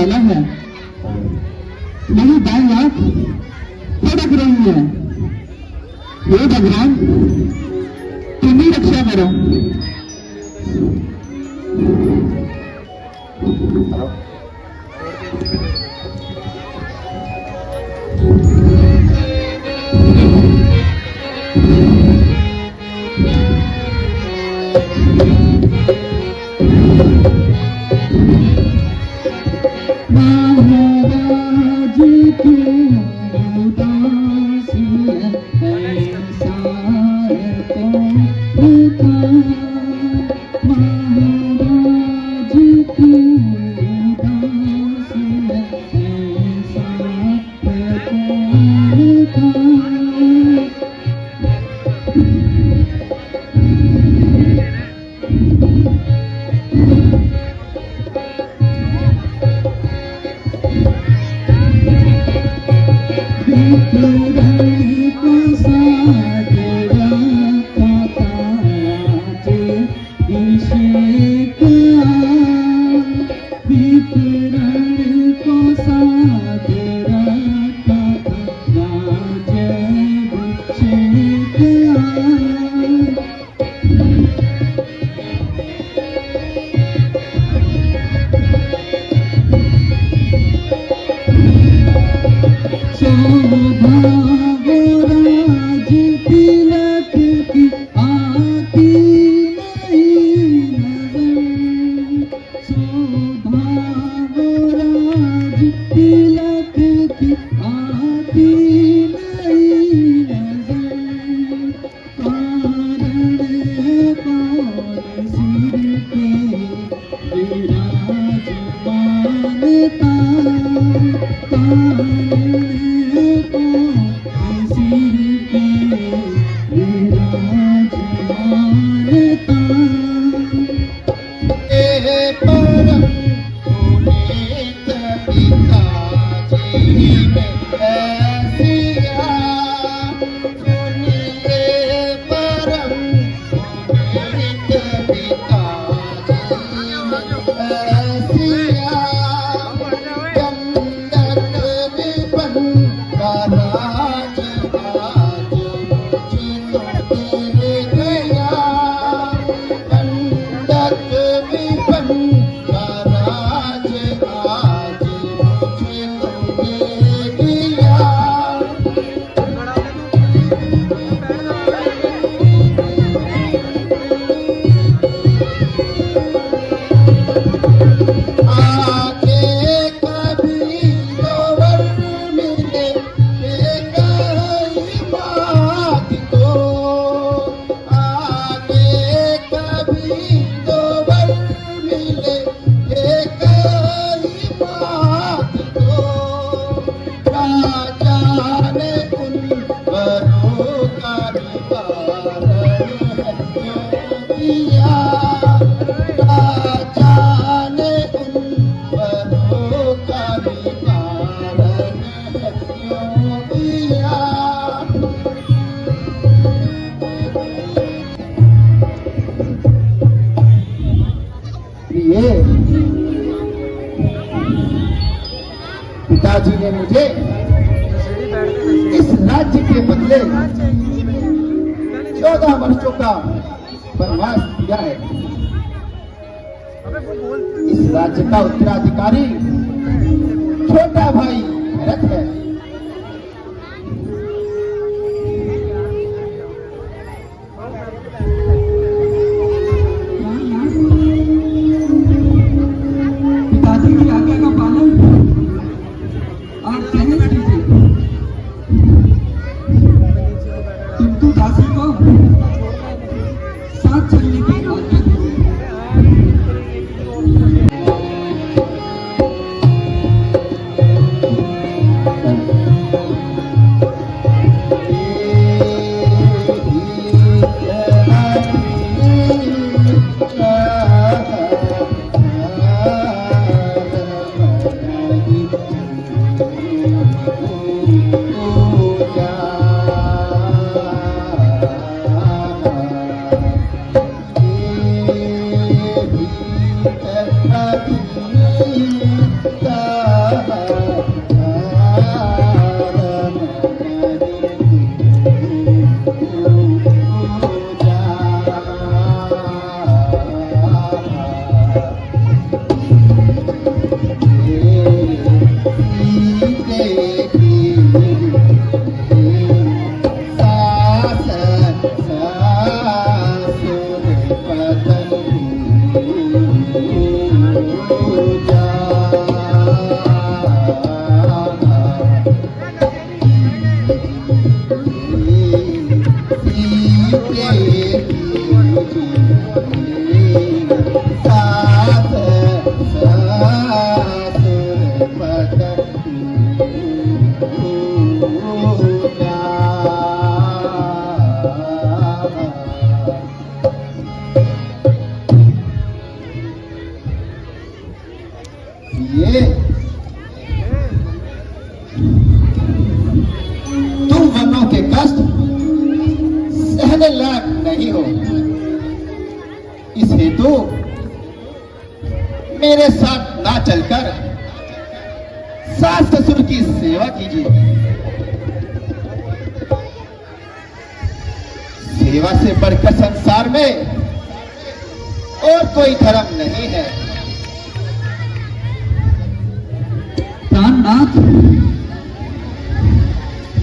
वाला है। मेरी दाई आंख फड़क रही है। हे भगवान, तुम ही रक्षा करो। पिताजी ने मुझे इस राज्य के बदले 14 वर्षों का वनवास दिया है। इस राज्य का उत्तराधिकारी छोटा भाई भरत है। पिताजी की आज्ञा का पालन आप सहज कीजिए, किंतु दासी को साथ चलने की आज्ञा दीजिए। इस हेतु मेरे साथ ना चलकर सास ससुर की सेवा कीजिए। सेवा से बढ़कर संसार में और कोई धर्म नहीं है। प्राणनाथ,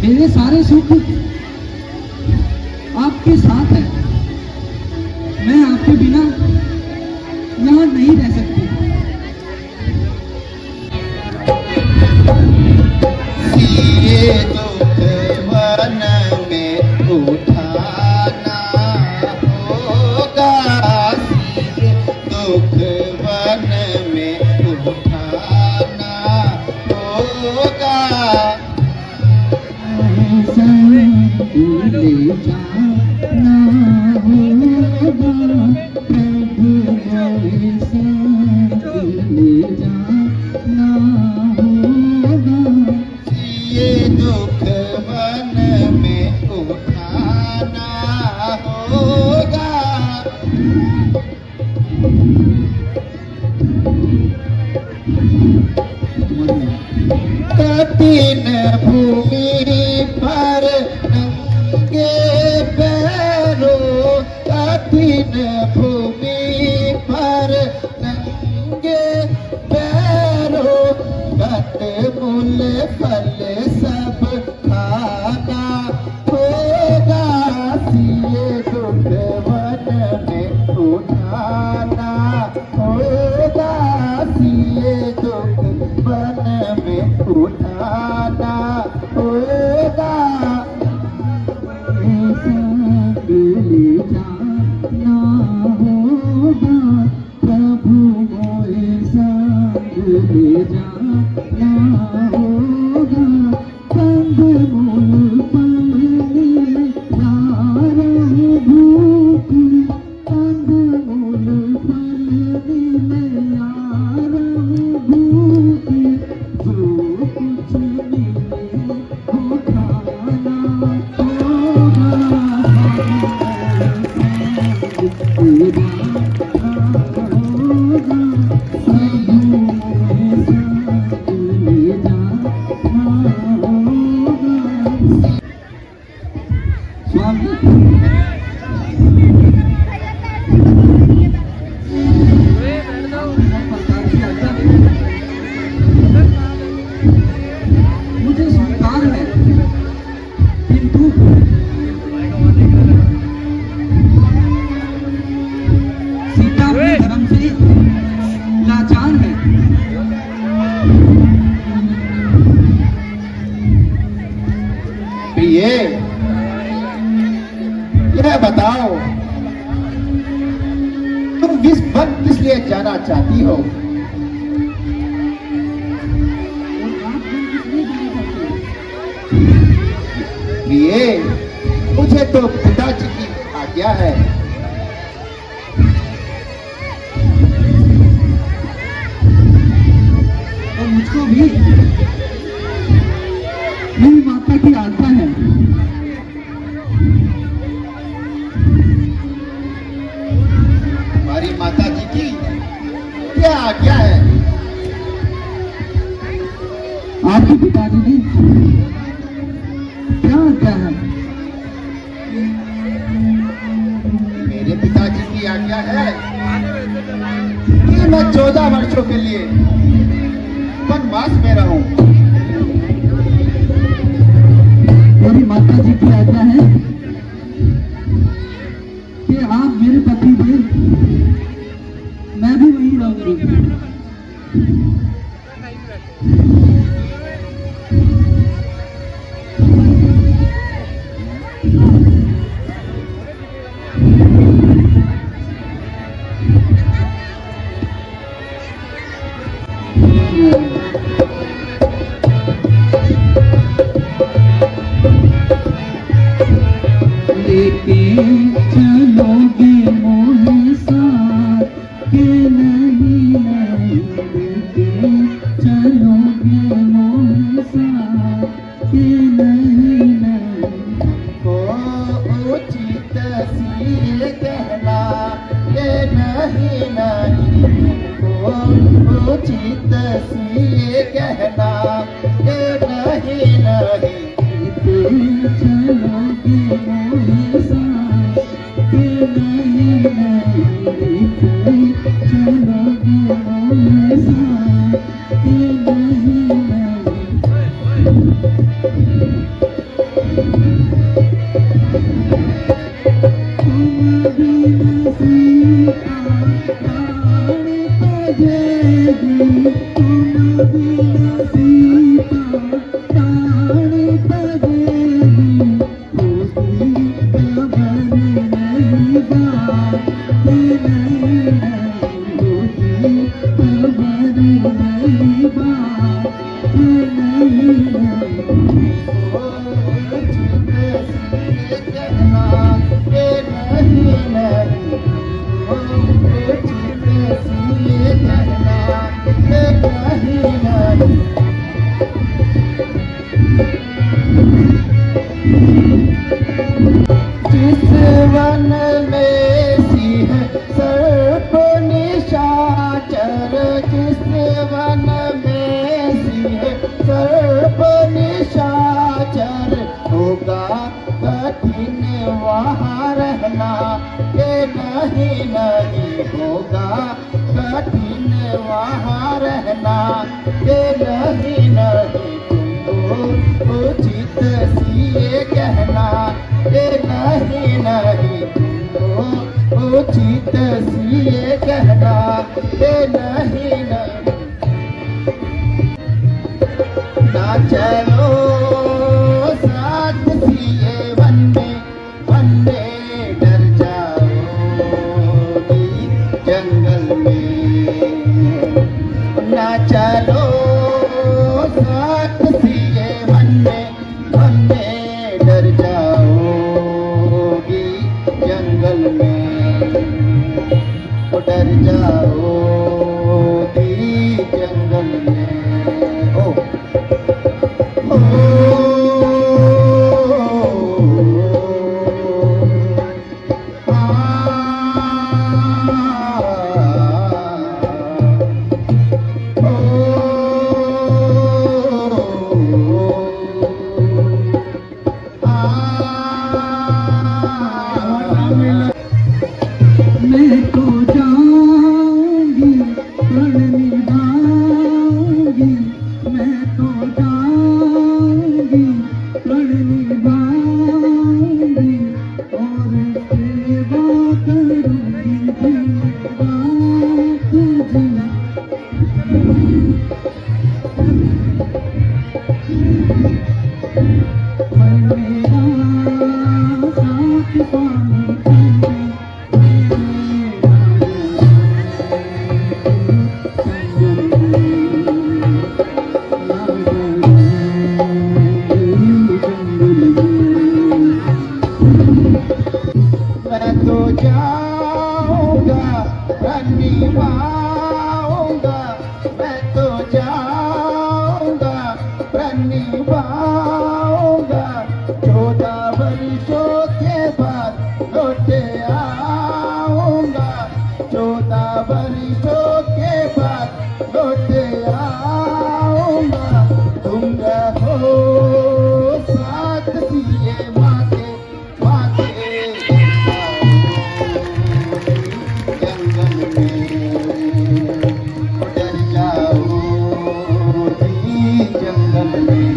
मेरे सारे सुख आपके साथ है। मैं आपके बिना यहाँ नहीं रह सकती। सिए दुख वन में उठाना होगा, सिए दुख वन में उठाना होगा। ले जाना होगा प्रभु, ऐसा ले जाना होगा। ये दुख वन में उठाना होगा। कठिन भूमि पर नंगे पैरों, कठिन भूमि पर नंगे पैरों, कटमुल फल सब खाना होगा। सिए दुख वन में उठाना होगा, सिए दुख वन में उठाना होगा। ले जाना होगा प्रभु, ऐसा ले जाना होगा। कंदमूल फलने यारों भूख, कंदमूल फलने यारों भूख, जो कुछ मिले वो खाना होगा। ले जाना होगा प्रभु, ऐसा ले जाना होगा। स्वामी, मुझे स्वीकार है, किंतु सीता अपने धर्म से लाचार है। प्रिय, यह बताओ तुम विष वन किस लिए जाना चाहती हो? प्रिय, मुझे तो पिताजी की आज्ञा है। और मुझको भी मेरी माता की आज्ञा है। हमारी माता जी की क्या आज्ञा है? आपके पिताजी की क्या आज्ञा है? मेरे पिताजी की आज्ञा है कि मैं 14 वर्षों के लिए वनवास में रहूं। मेरी माता जी की आज्ञा है कि आप मेरे पति देव, मैं भी वहीं रहूंगी। उचित सी कहना के नहीं नहीं चलोगे मोहे साथ के नहीं नहीं चलोगे मोहे साथ के नहीं जिस वन में सिंह सर्प निशाचर, जिस वन में सिंह सर्प निशाचर, होगा कठिन वहाँ रहना के नहीं नहीं होगा कठिन वहाँ रहना के नहीं नहीं तुमको उचित सी कहना के नहीं नहीं तुमको उचित सी कहना के नहीं नहीं ना चलो साथ सिए वन में डर जाओगी जंगल में ना चलो साथ सिए वन में डर जाओगी जंगल में डर जाओगी जंगल में ओ मैं तो जाऊंगी प्रण निभाऊंगी मैं तो जाऊंगी प्रण निभाऊंगी और सेवा करूंगी दिन रात मैं मेरा साथ स्वामी मैं तो जाऊंगा निभाऊंगा मैं तो जाऊंगा निभाऊंगा 14 वर्षों के बाद लौट आऊंगा 14 वर्षों के बाद लौट आऊंगा तुम रहो साथ सिए माते जंगल में डर जाओगी जंगल में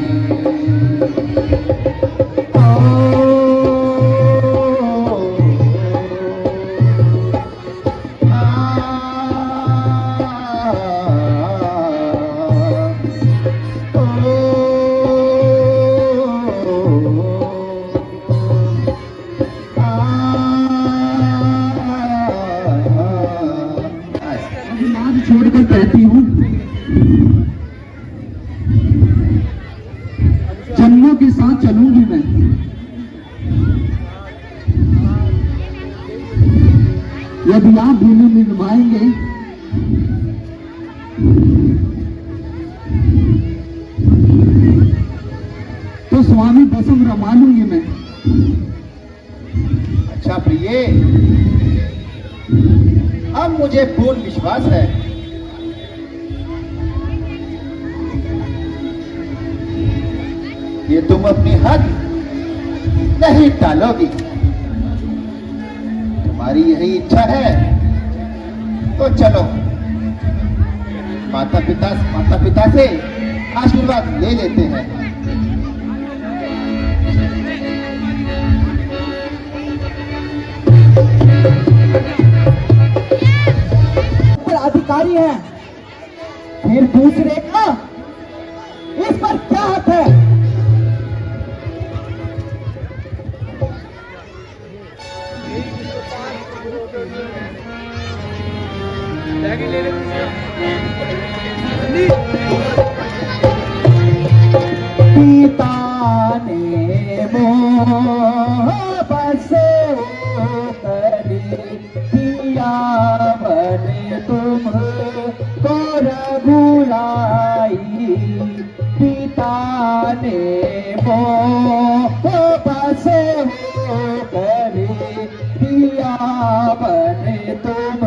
छोड़कर कहती हूँ जन्मों के साथ चलूंगी मैं यदि आप भूमि में निभाएंगे तो स्वामी बसम रमा लूंगी मैं। अच्छा प्रिय, अब मुझे पूर्ण विश्वास है ये तुम अपनी हद नहीं टालोगी। तुम्हारी यही इच्छा है तो चलो माता पिता से आशीर्वाद ले लेते हैं। अधिकारी है फिर दूसरे का इस पर क्या हक है? पिता ने मोह बसे करी दिया बने तुम को रघुराई। पिता ने मोह बसे करी दिया बने तुम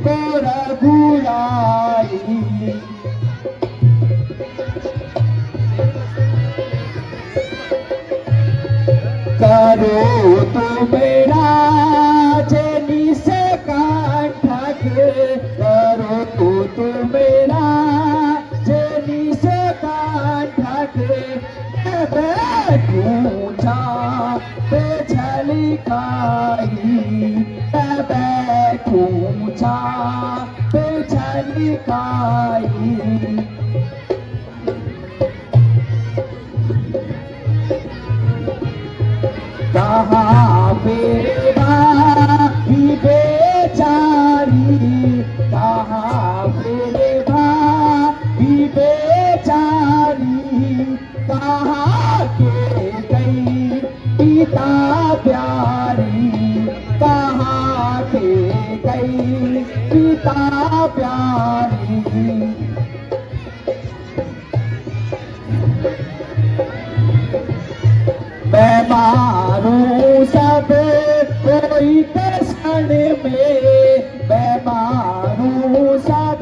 को रघुराई। करो तो मेरा जनी से कंठक, करो तो मेरा जनी से कंठक। बैठूंचा पे झलिकाई, बैठूंचा पे झलिकाई। कहाँ बेरा भी बेचारी, कहाँ बेरा भी बेचारी। कहाँ के गई पिता प्यारी, कहाँ के गई पिता प्यारी। मैं मारूं सब कोई क्षण में, मैं मारूं सब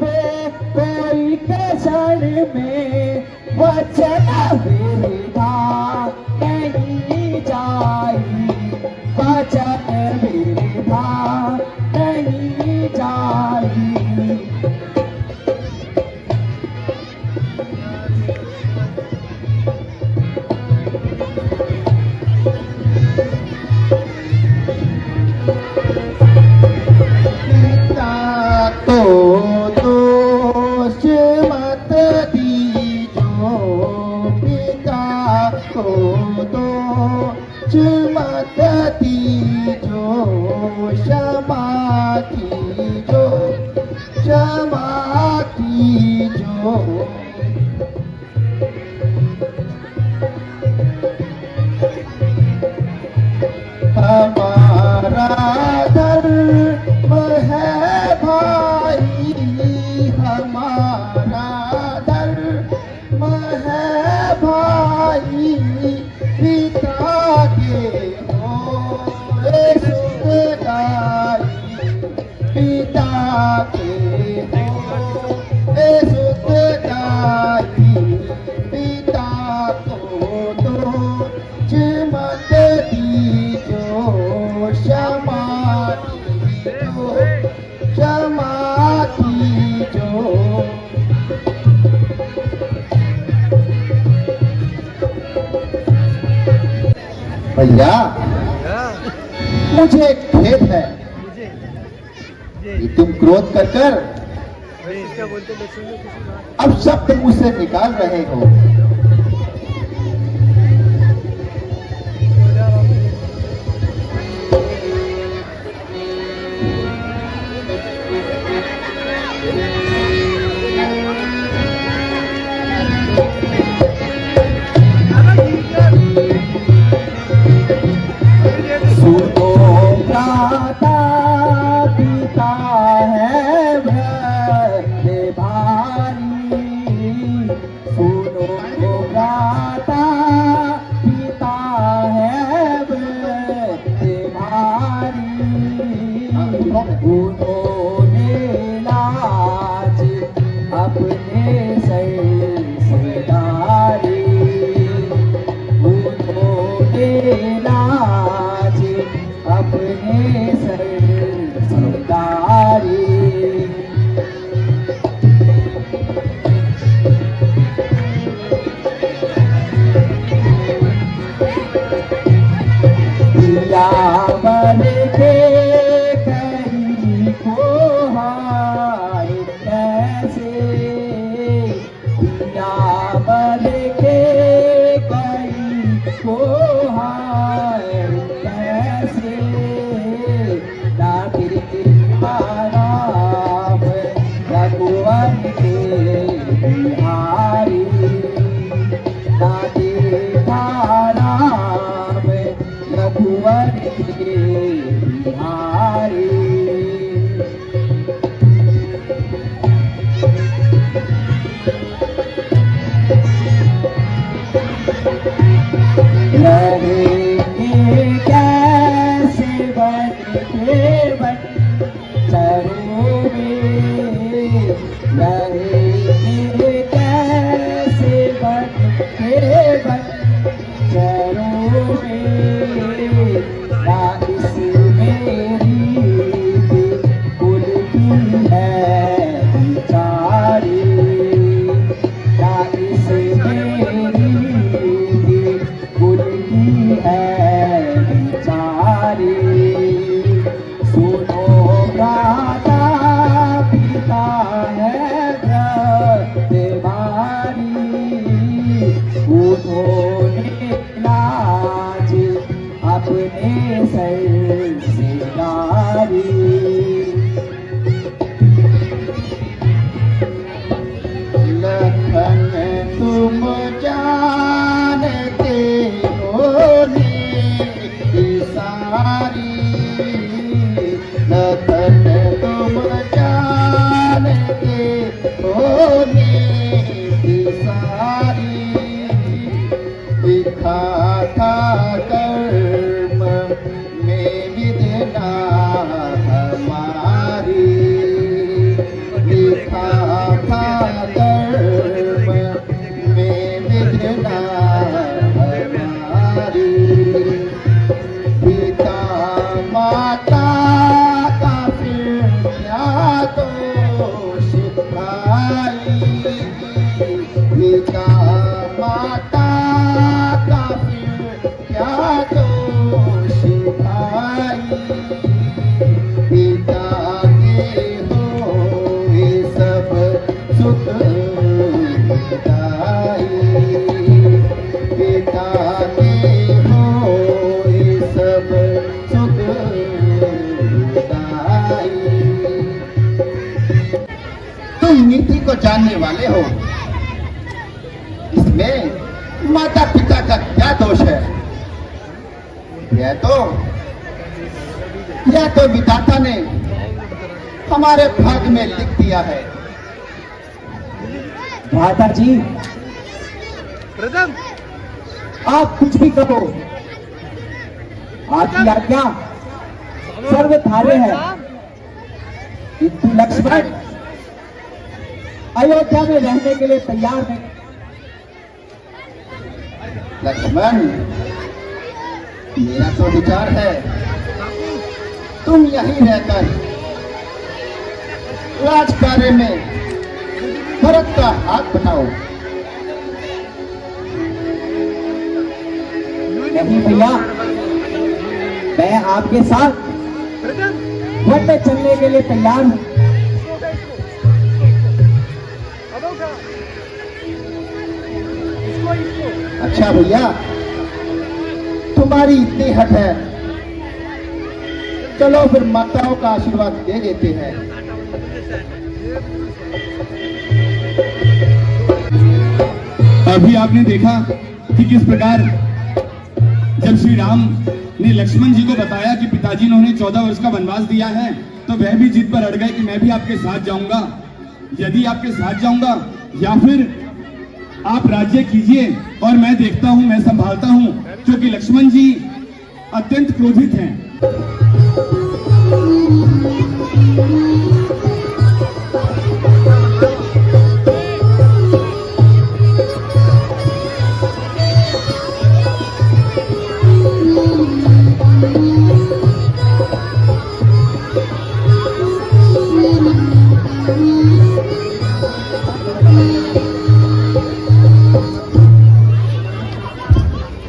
कोई क्षण में। वचन विधा नहीं जाई, वचन विधा नहीं जाई। मत दीजो क्षमा कीजो, क्षमा कीजो। हमारा धर्म है भाई, हमारा धर्म है भाई। पिता के होए सुखदाई, पिता के होए सुखदाई। पिता को तो मत दीजो क्षमा कीजो, क्षमा कीजो। भैया मुझे खेद है कि तुम क्रोध कर कर अब शब्द मुंह से निकाल रहे हो। सुनो भ्राता पिता है भ्राते भारी, सुनो भ्राता पिता है भ्राते भारी। उन्होंने लाया में रहेंगे कैसे बन के बंजरों में, ना इस मेरी कुल की है बिचारी, ना इस मेरी कुल की है बिचारी। सुनो प्राता पिता है व्रतवारी, उन्होंने लाज अपने सर से डारी। लखन तुम जानते हो नीति सारी, लखन तुम जानते हो नीति सारी। लिखा था कर्म में विधना हमारी, लिखा था कर्म में विधना हमारी। पिता माता का फिर क्या दोष भाई, पिता माता का फिर क्या दोष भाई। पिता के होए सब सुख दाई, पिता के होए सब सुख दाई। तुम नीति को जानने वाले हो, इसमें माता पिता का क्या दोष है? यह तो विधाता ने हमारे भाग में लिख दिया है। भ्राता जी, आप कुछ भी कहो, आपकी आज्ञा सर्वधार्य है। किंतु लक्ष्मण अयोध्या में रहने के लिए तैयार नहीं। लक्ष्मण, मेरा तो विचार है तुम यहीं रहकर राज कार्य में भरत का हाथ बनाओ। नहीं भैया, मैं आपके साथ वन में चलने के लिए तैयार हूं। अच्छा भैया, तुम्हारी इतनी हट है, चलो फिर माताओं का आशीर्वाद दे देते हैं। अभी आपने देखा कि किस प्रकार जब श्री राम ने लक्ष्मण जी को बताया कि पिताजी ने उन्हें 14 वर्ष का वनवास दिया है, तो वह भी जिद पर अड़ गए कि मैं भी आपके साथ जाऊंगा। यदि आपके साथ जाऊंगा या फिर आप राज्य कीजिए और मैं देखता हूं, मैं संभालता हूं, क्योंकि लक्ष्मण जी अत्यंत क्रोधित हैं।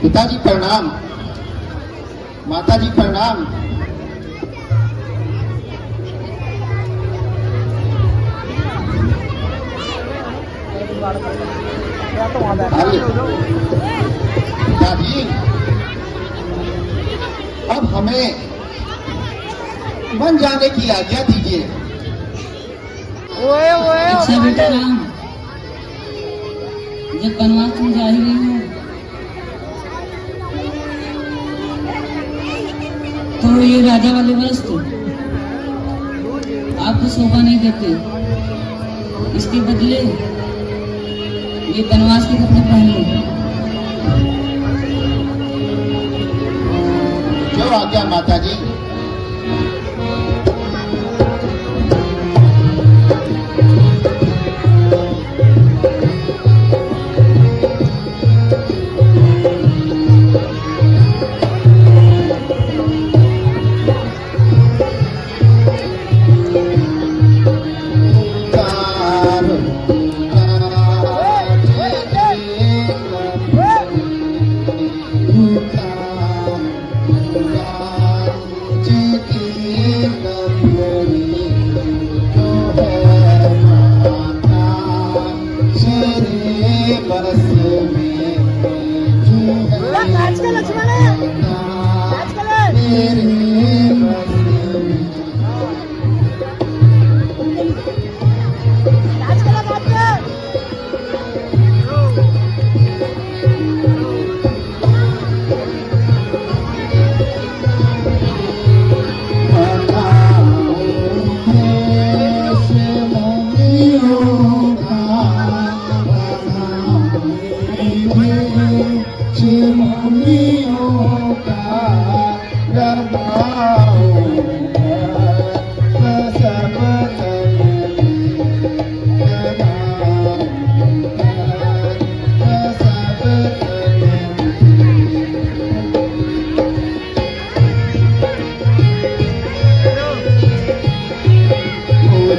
पिताजी प्रणाम, माताजी प्रणाम। पिताजी, अब हमें वन जाने की आज्ञा दीजिए। अच्छा बेटा राम, जब वनवास तुम जा ही रही हो तो ये राजा वाले वस्त्र आपको शोभा नहीं देते। इसके बदले ये वनवास के कपड़े पहन लो। जो आज्ञा माता जी।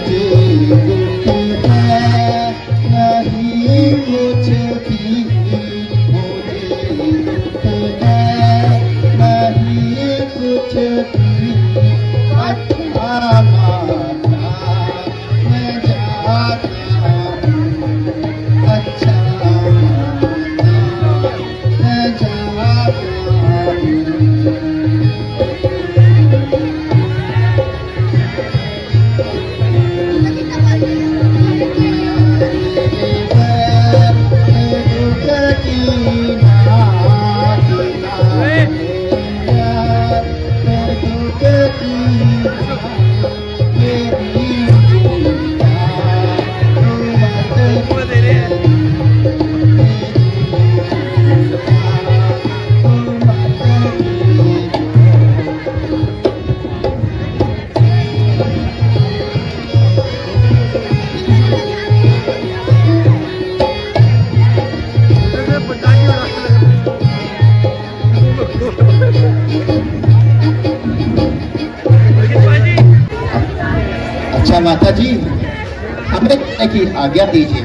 दुख है नहीं कुछ भी, मुझे दुख है नहीं कुछ भी। अच्छा माता मैं जाता हूँ, अच्छा माता मैं जाता हूँ। अच्छा माता जी, हमें जाने की आज्ञा दीजिए।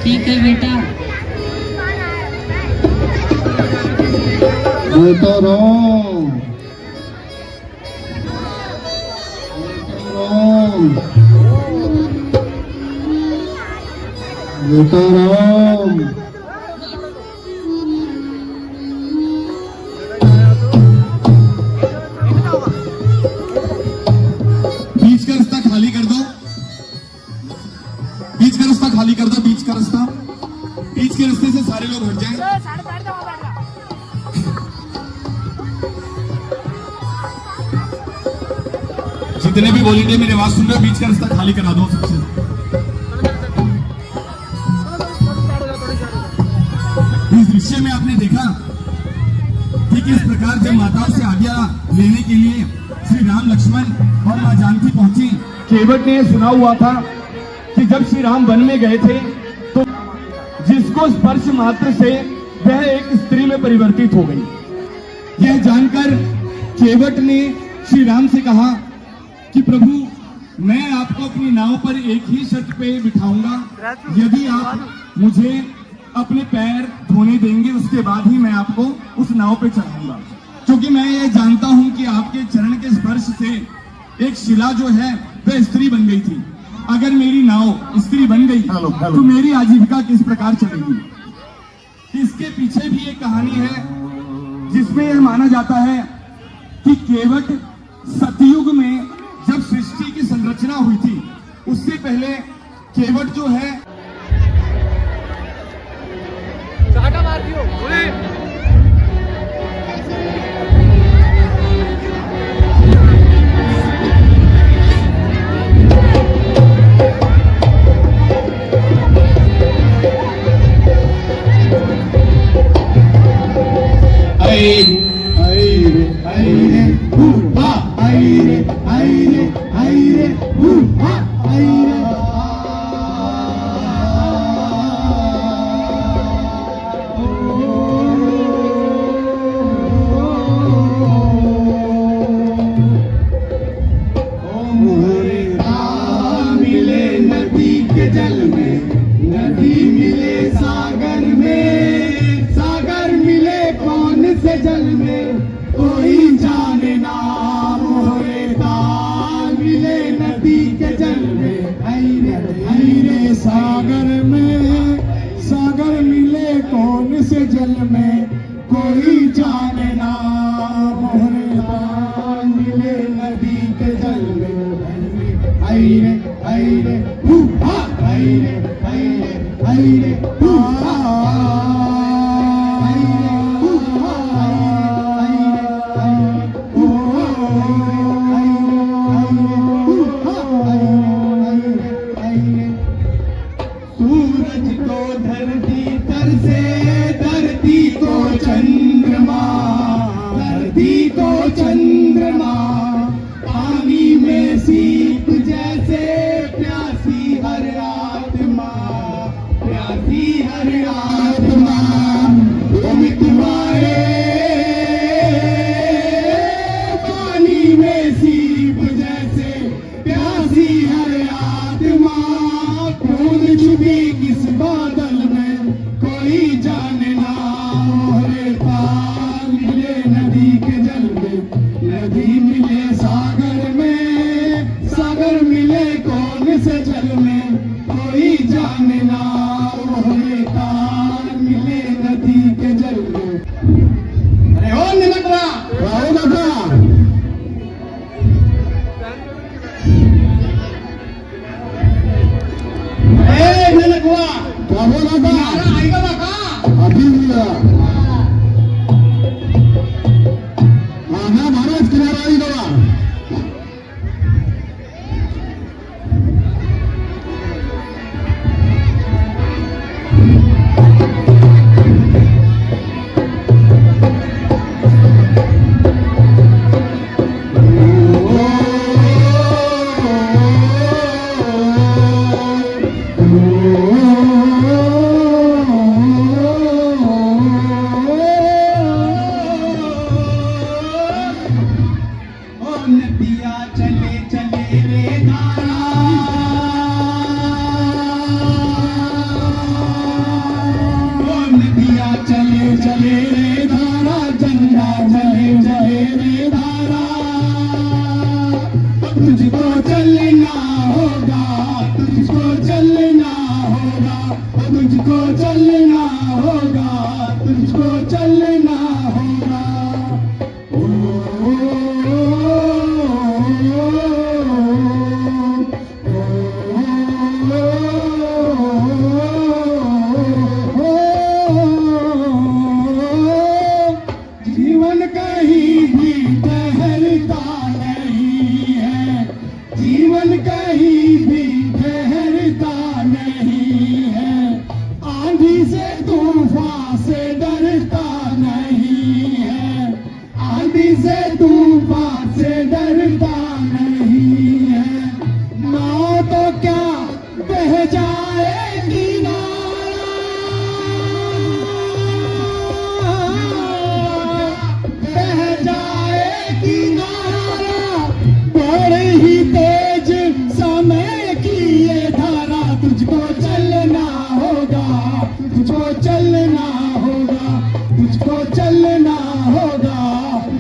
ठीक है बेटा। राम राम। बीच का रास्ता खाली कर दो, बीच का रास्ता खाली कर दो, बीच का रास्ता, बीच के रास्ते से सारे लोग हट जाएं। जितने भी वॉलंटियर मेरी आवाज सुन रहे हो, बीच का रास्ता खाली करा दो सबसे। इस दृश्य में आपने देखा कि किस प्रकार जब माताओं से आज्ञा लेने के लिए श्री राम लक्ष्मण और मां जानकी पहुंची। केवट ने सुना हुआ था कि जब श्री राम वन में गए थे तो जिसको स्पर्श मात्र से वह एक स्त्री में परिवर्तित हो गई। यह जानकर केवट ने श्री राम से कहा कि प्रभु मैं आपको अपनी नाव पर एक ही शर्त पे बिठाऊंगा, यदि आप मुझे अपने पैर धोने देंगे उसके बाद ही मैं आपको उस नाव पे चढ़ाऊंगा, क्योंकि मैं ये जानता हूं कि आपके चरण के स्पर्श से एक शिला जो है वह स्त्री बन गई थी। अगर मेरी नाव स्त्री बन गई तो मेरी आजीविका किस प्रकार चलेगी। इसके पीछे भी एक कहानी है जिसमें यह माना जाता है कि केवट सतयुग में जब सृष्टि की संरचना हुई थी उससे पहले केवट जो है जल में कोई जाने ना मोहरे ताल मिले नदी के जल में। हरे सागर मिले कौन से जल में कोई जाने ना मोहरे ताल मिले नदी के जल में। हरे हरे हरे हरे हरे सूरज को धरती तर से, धरती को चंद्रमा, धरती को चंद्रमा, पानी में सीप जैसे प्यासी हर आत्मा, प्यासी हर आत्मा। से जल में कोई जान ना ओहे तार मिले नदी के जल में। अरे ओ निलकवा आओ दादा ए निलकवा क्या हो दादा किनारा आएगा बाका अभी मिला हाँ महाराज किनारा आई दवा नदिया चले चले रे धारा ओ नदिया चले चले रे धारा जंगा चले चले रे धारा तुझको चलना होगा तुझको चलना होगा तुझको चलना होगा तुझको चलना होगा जीवन कहीं भी ठहरता नहीं है जीवन कहीं भी ठहरता नहीं है आंधी से तूफान से डरता नहीं है आंधी से तूफान से डरता नहीं है नाव तो क्या बह जाएगी बह जाएगी नारा बड़े ही तेज समय की ये धारा तुझको चलना होगा तुझको चलना होगा तुझको चलना होगा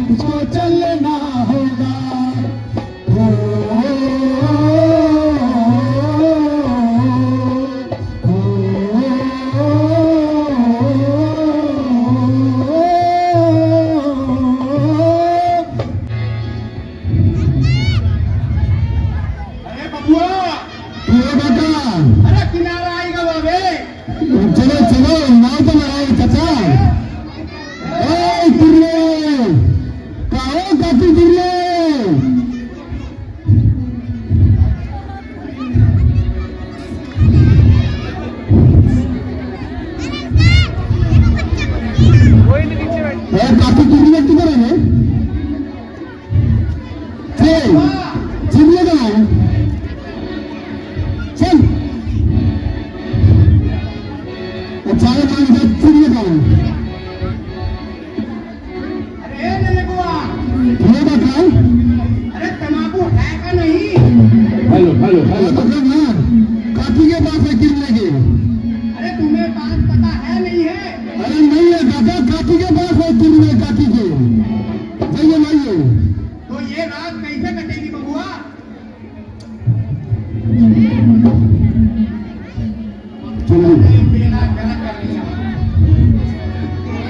तुझको चलना होगा अरे बबुआ ये दादा अरे किनारा आएगा बाबे चलो चलो नाव तो लगाओ चाचा ए तिरले कहो काफी तिरले काफी तिरले किधर है चल चिमले कहाँ है चल चाय पानी से चिमले कहाँ है अरे निलकवा ये बताओ अरे तंबाकू है का नहीं हेलो हेलो हेलो मतलब ना काफी के पास है किरने के अरे तुम्हें बात पता है नहीं है अरे नहीं है दादा काफी के पास है किरने काफी के जाइए लाइए तो ये रात कैसे कटेगी बबुआ चलो बेला गलत कर लिया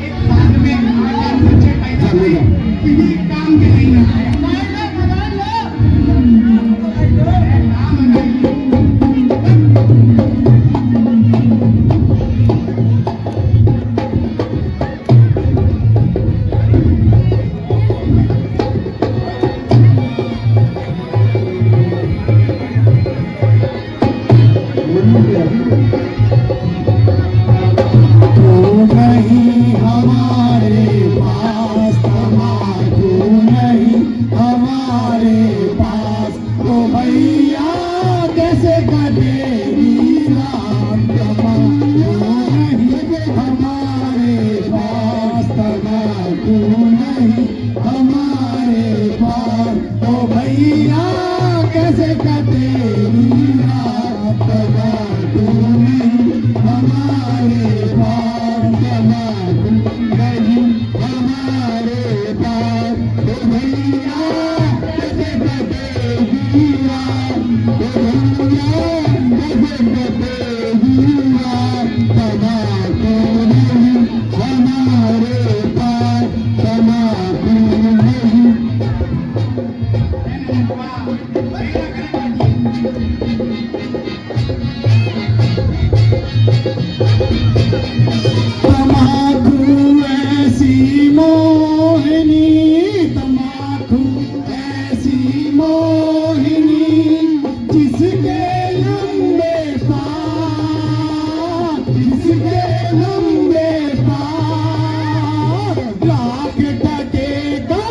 एक साल में 8 बच्चे पैदा हुए किसी काम के नहीं रहा भैया तमाकू ऐसी मोहिनी, तमाकू ऐसी मोहिनी, जिसके लंबे पाँव, जिसके लंबे पाँव, लाख टके का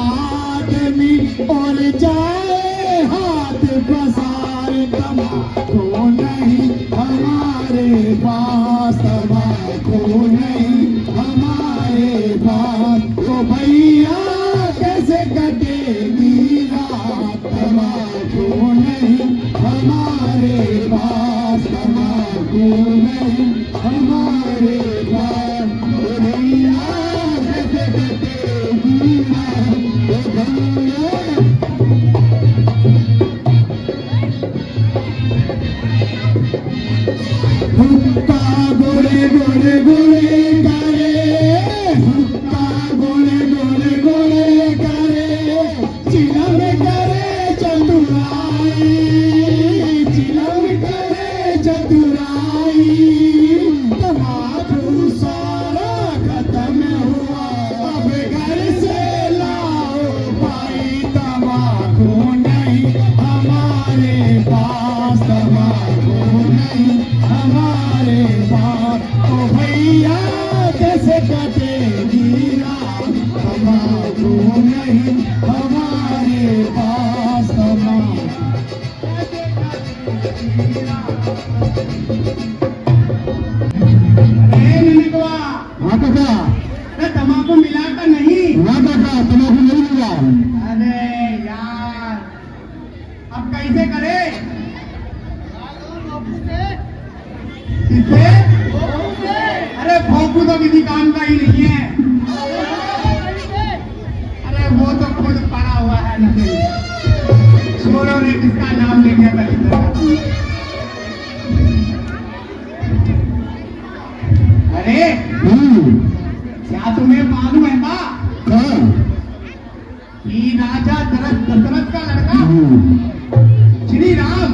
आदमी और जाए हाथ पसार। तमाकू नहीं हमारे पास, तमाकू नहीं हमारे पास, तो भैया कैसे कटेगी रात। तमाकू नहीं हमारे पास, तमाकू नहीं हमारे पास, तो भैया कैसे कटेगी रात। तो भैया हुक्का गोरे गोरे गोरे करे, हुक्का गोरे गोरे गोरे करे, चिलम करे चतुराई, चिलम करे चतुराई। तमाकू सारा खत्म हुआ, अब घर से लाओ भाई। तमाकू नहीं हमारे पास, तमाकू नहीं हमारे पास, तो भैया कैसे कटेगी रात। तमाकू नहीं हमारे पास, तमाकू हाँ काका, तम्बाकू मिला का नहीं? हाँ काका, तमाकू नहीं मिला। अरे यार, अब कैसे करे? किससे? अरे भोंकू तो किसी काम का ही नहीं है। अरे वो तो खुद पड़ा हुआ है नशे में। छोरो ने किसका नाम ले लिया दलित का। अरे क्या तुम्हें मालूम है बा कि राजा दशरथ का लड़का श्री राम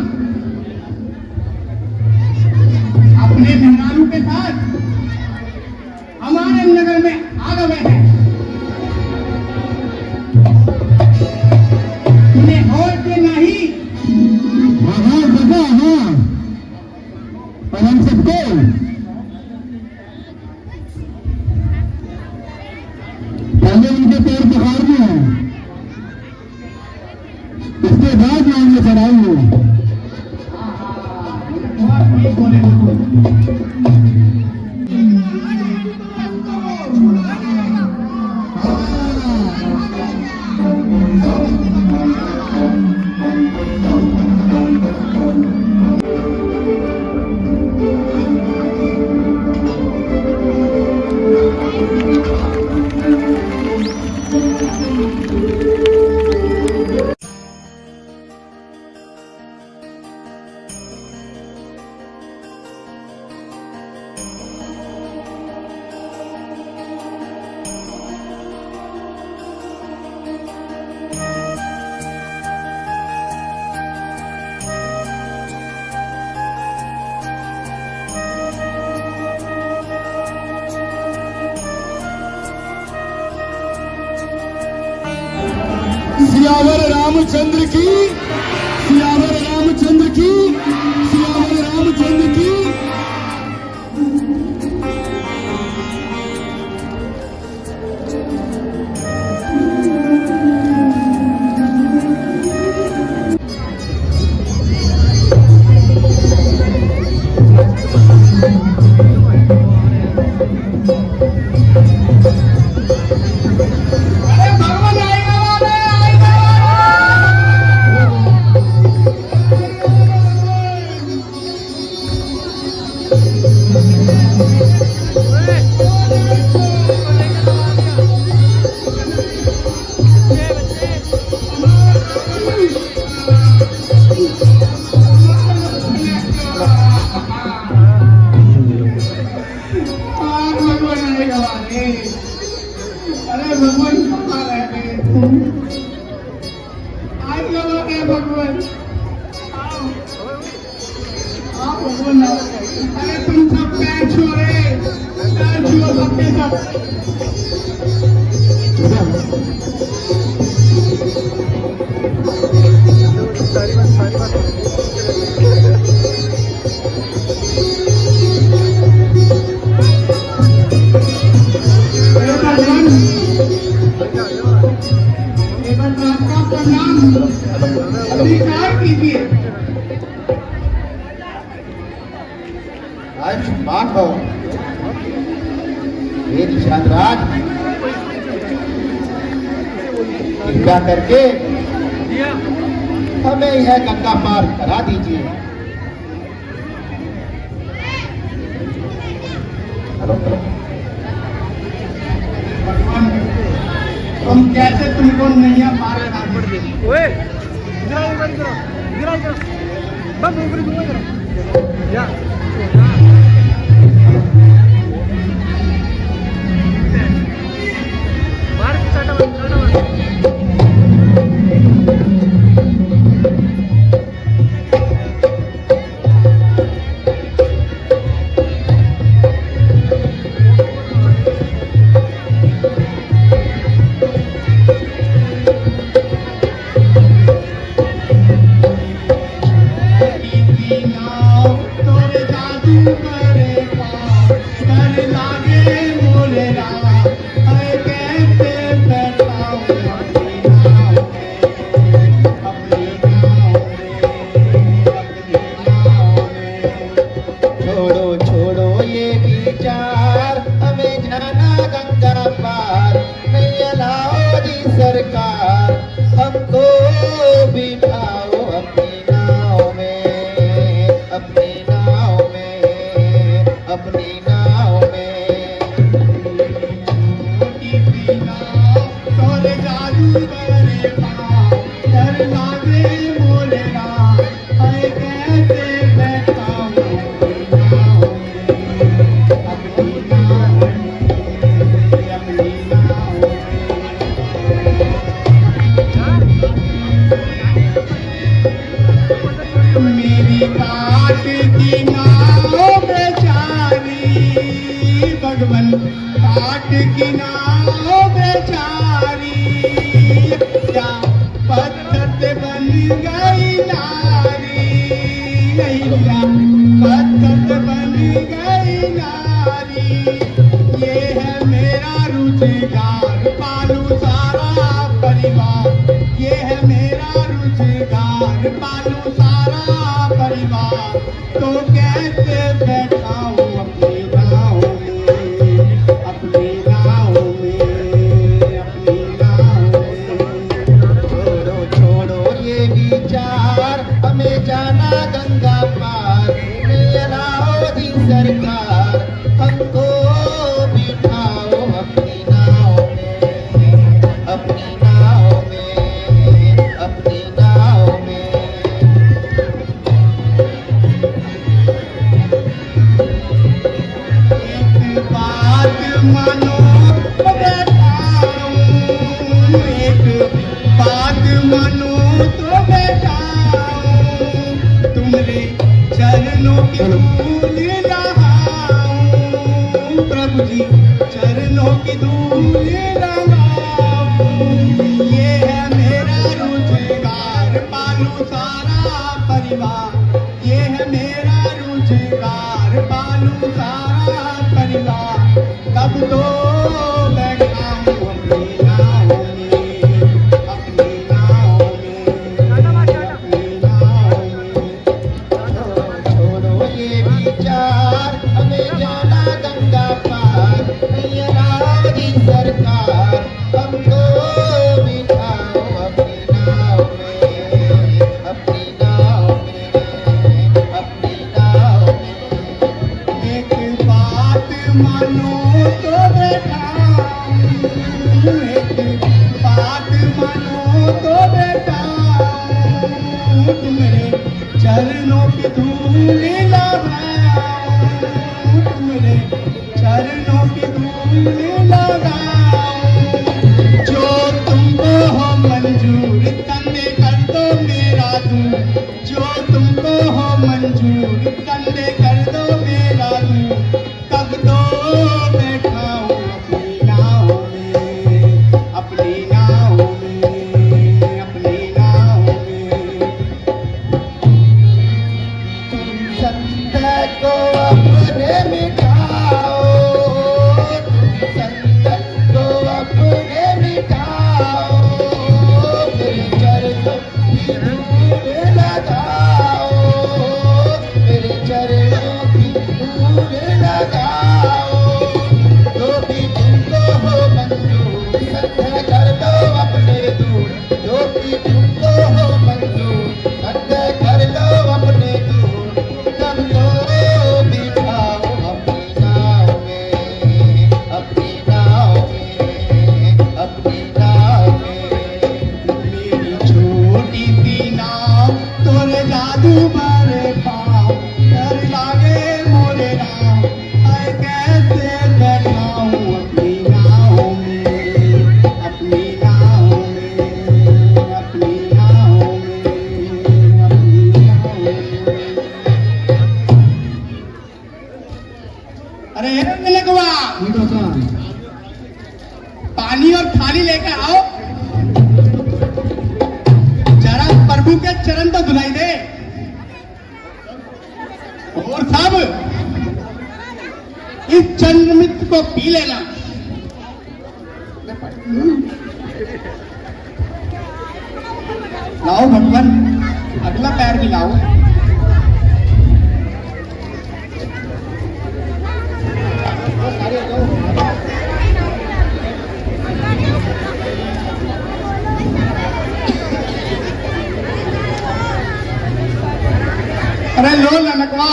अपने मेहरारू के साथ हमारे नगर में आ गए हैं। तुम्हें होश के नहीं? हाँ काका, हाँ, और हम सबको पहले उनके पैर पखारने हैं, उसके बाद नाम में चढ़ाएंगे। बहुत ठीक बोले बिल्कुल। सियावर रामचंद्र की, सियावर रामचंद्र की, सियावर रामचंद्र की। अरे भगवान आएगा वाले, आएगा। अरे भगवान कहाँ रहते? आज लोगों के भगवान आओ भगवान आओ। अरे तुम सब पैर छुओ रे, पैर छुओ सबके सब। स्वीकार कीजिए। आयुष्मान हो हे निषाद राज, कृपया करके हमें यह गंगा पार करा दीजिए। भगवान हम कैसे तुमको नैया पार करा दें? ओए गिरा बस ऊपर दूंगा जरा या मार के चाटा मार। सरकार हमको बिठाओ अपनी नाव में, अपनी नाव में, अपनी नाव में। तोरे जादू करे पाँव, डर लागे मोरे राम, मैं कैसे बैठाऊं अपनी नाव में, अपनी नाव में, अपनी नाव में। मेरी काट की नाव बेचारी, भगवन काट की नाव बेचारी, क्या पत्थर से बन गई नारी, क्या पत्थर से बन गई नारी। ये है मेरा रुजगार, पालू सारा परिवार, ये है मेरा रुजगार, पालू सारा परिवार। तो कैसे बैठाऊं अपनी नाव में, अपनी नाव में, अपनी नाव में। छोड़ो छोड़ो ये विचार, हमें जाना गंगा पार, लाओ जी सरकार हमको बिठाओ अपनी नाव में, अपनी नाव में, अपनी नाव में। एक बात मानो तो बैठाऊं, एक बात मानो तो बैठाऊं, तुम्हारे चरणों की धूल लगाऊं, प्रभु जी चरणों की धूल लगाऊं। ये है मेरा रुजगार, पालू सारा परिवार, ये है मेरा रुजगार, पालू सारा परिवार। तब तो बैठाऊं अपनी नाव में, अपनी नाव में, अपनी नाव में। छोड़ो ये विचार, हमें जाना गंगा पार, लाओ जी सरकार हमको बिठाओ अपनी नाव में, अपनी नाव में, अपनी नाव में। एक बात मानो तो बैठाऊं, एक बात मानो तो बैठाऊं, तुम्हारे चरणों की धूल लगाऊं, तुम्हारे चरणों की धूल लगाऊं। जो तुमको हो मंजूर, कंधे कर दो मेरा दूं जो तुमको हो मंजूर, कंधे कर दो मेरा दूं तब तो बैठाऊं अपनी नाव में, अपनी नाव में, अपनी नाव में। तुम सत्य को अपने मिटाओ, तुम सत्य को अपने मिटाओ, मेरे चरणों की धूल लगाओ, मेरे चरणों की धूल लगाओ। जो भी तुमको हो मंजूर, सत्य कर दो अपने दूर, जो भी तुमको हो मंजूर, सत्य कर दो अपने दूर, तब तो बिठाओ अपनी नाव में, अपनी नाव में, अपनी नाव में। मेरी छोटी सी नाव तोरे जादू मारे पाँव, डर लागे मोरे नाव, हाय कैसे बैठाऊं अपनी नाव में, अपनी नाव में, अपनी नाव में, अपनी नाव में। अरे मिलकवा, पानी और थाली लेकर आओ, जरा प्रभु के चरण तो धुलाई दे। और सब इस चंद्रमित को पी लेना। लाओ भगवान, अगला पैर भी लाओ। अरे लो लनकवा,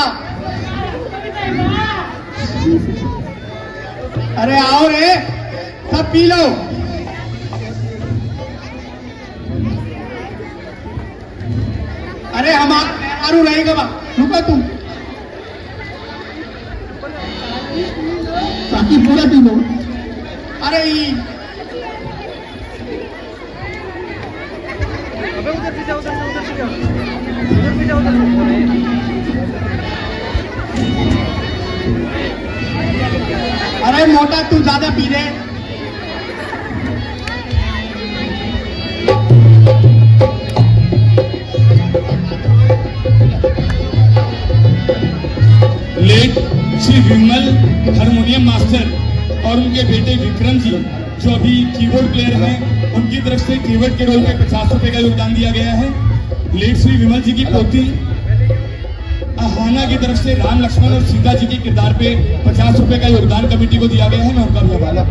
अरे आओ रे, सब पी लो। अरे हमारा आरू रहेगा बा, रुको तुम, ताकि पूरा पी लो। अरे अबे उधर से जाओ, उधर से जाओ, उधर से जाओ, अरे मोटा तू ज्यादा पी रहे। लेट श्री विमल हारमोनियम मास्टर और उनके बेटे विक्रम जी जो अभी कीबोर्ड प्लेयर हैं, उनकी तरफ से कीबोर्ड के रोल पे 50 रुपए का योगदान दिया गया है। लेट श्री विमल जी की पोती अहाना की तरफ से राम लक्ष्मण और सीता जी के किरदार पे 50 रुपए का योगदान कमेटी को दिया गया है। मैं उनका भी हवाला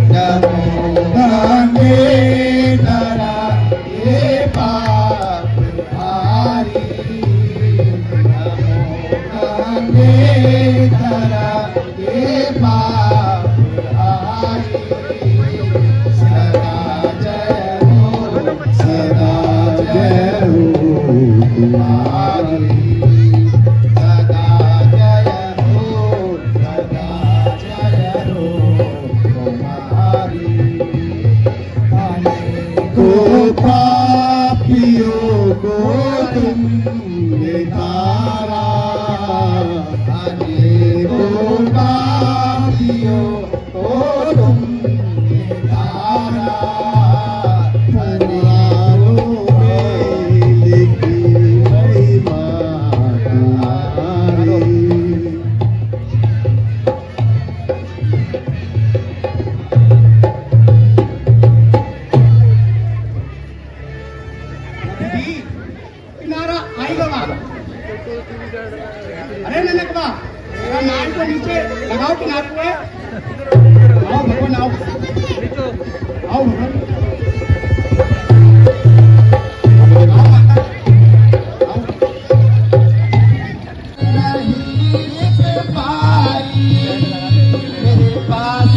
नमो तुम्हारी सदा जय हो सदा जय हो तुम्हारी को पापियों को तुमने तारा को पापियों को तुमने तारा अनेकों में लिखी महिमा तुम्हारी किनारा आई बाबा। अरे ननक बा नाव को नीचे लगाओ किनारे पे। आओ भगवान आओ आओ भगवान आओ माता आओ। नहीं पाई मेरे पास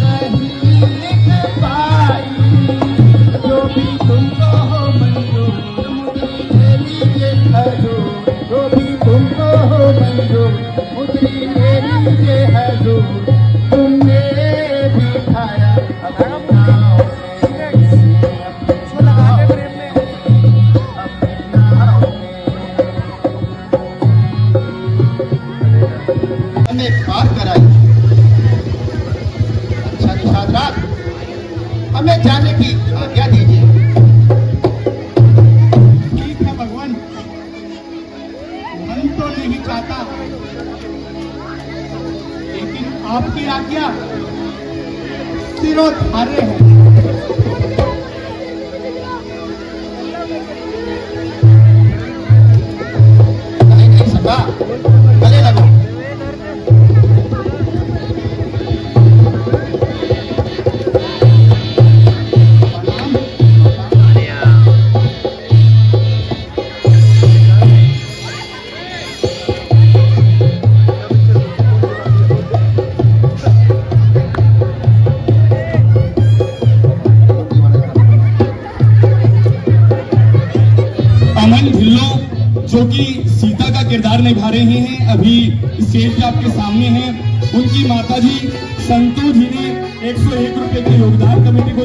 नहीं पाई जो भी तुमको हो मंजूर मुझे लीजिए हजूर जो भी तुमको हो मंजूर मुझे लीजिए हजूर तुमने बिठाया अपनी नाव में इसको लगा के प्रेम में अपनी नाव में हमें पार कराई। अच्छा निषाद रात हमें जाने की आज्ञा दीजिए। ठीक है भगवान मन तो नहीं चाहता लेकिन आपकी आज्ञा सिरोधार्य है। नहीं सका गले लगो। अमन ढिल्लों जो कि सीता का किरदार निभा रहे हैं अभी स्टेज पे आपके सामने हैं। उनकी माताजी संतू जी ने 101 रुपए के योगदान कमेटी को